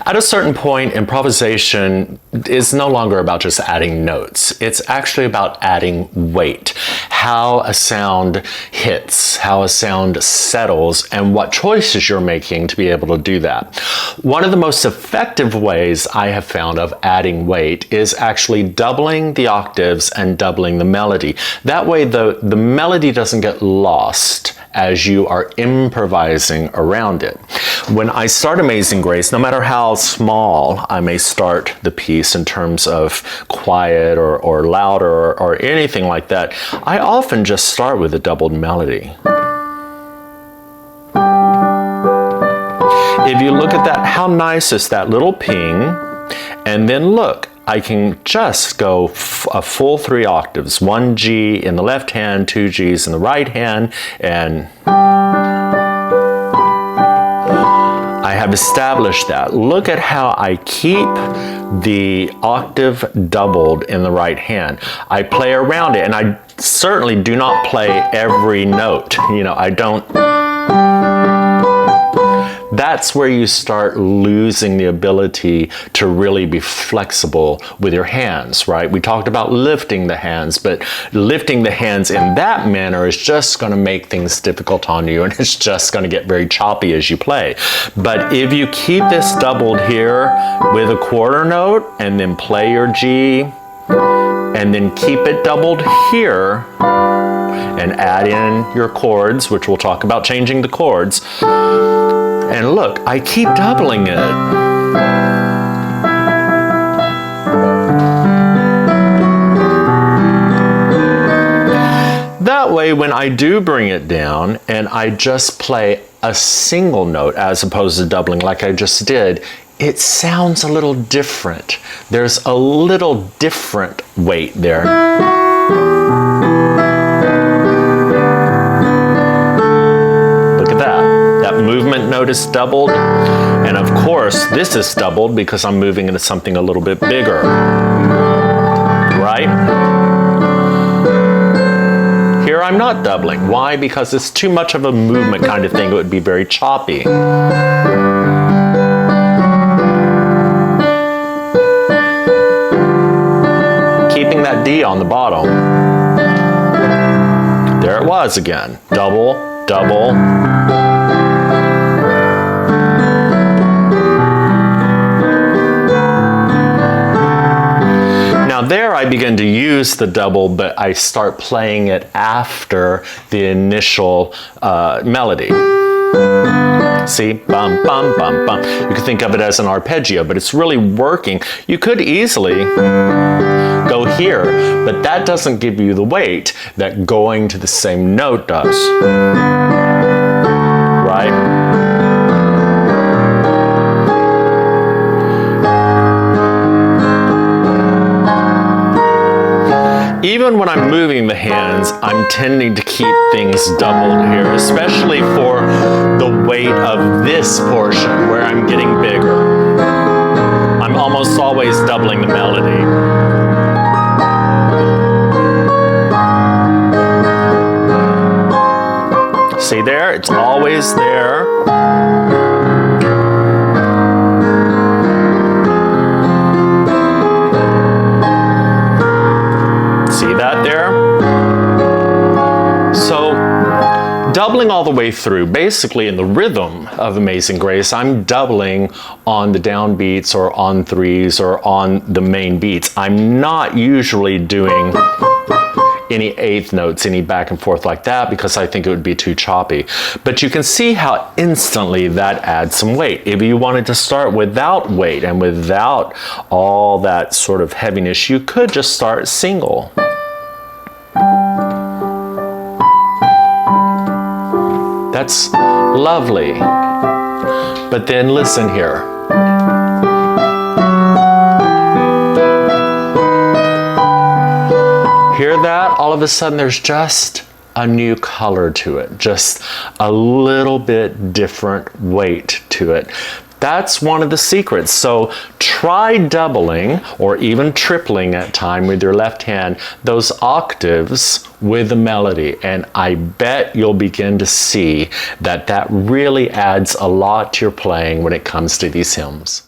At a certain point, improvisation is no longer about just adding notes. It's actually about adding weight, how a sound hits, how a sound settles, and what choices you're making to be able to do that. One of the most effective ways I have found of adding weight is actually doubling the octaves and doubling the melody. That way the melody doesn't get lost as you are improvising around it. When I start Amazing Grace, no matter how small I may start the piece in terms of quiet or louder or anything like that, I often just start with a doubled melody. If you look at that, how nice is that little ping? And then look, I can just go a full 3 octaves, 1 G in the left hand, 2 Gs in the right hand, and I have established that. Look at how I keep the octave doubled in the right hand. I play around it, and I certainly do not play every note. I don't. That's where you start losing the ability to really be flexible with your hands, right? We talked about lifting the hands, but lifting the hands in that manner is just going to make things difficult on you, and it's just going to get very choppy as you play. But if you keep this doubled here with a quarter note and then play your G and then keep it doubled here and add in your chords, which we'll talk about changing the chords. And look, I keep doubling it. That way, when I do bring it down and I just play a single note as opposed to doubling like I just did, it sounds a little different. There's a little different weight there. Movement note is doubled, and of course this is doubled because I'm moving into something a little bit bigger, right? Here I'm not doubling. Why? Because it's too much of a movement kind of thing. It would be very choppy. Keeping that D on the bottom. There it was again. Double, double. Now there I begin to use the double, but I start playing it after the initial melody. See, bum, bum, bum, bum. You can think of it as an arpeggio, but it's really working. You could easily go here, but that doesn't give you the weight that going to the same note does, right? Even when I'm moving the hands, I'm tending to keep things doubled here, especially for the weight of this portion where I'm getting bigger. I'm almost always doubling the melody. See there? It's always there. Doubling all the way through, basically in the rhythm of Amazing Grace, I'm doubling on the downbeats or on 3s or on the main beats. I'm not usually doing any 8th notes, any back and forth like that, because I think it would be too choppy. But you can see how instantly that adds some weight. If you wanted to start without weight and without all that sort of heaviness, you could just start single. That's lovely. But then listen here. Hear that? All of a sudden there's just a new color to it, just a little bit different weight to it. That's one of the secrets. So try doubling or even tripling at time with your left hand those octaves with the melody, and I bet you'll begin to see that that really adds a lot to your playing when it comes to these hymns.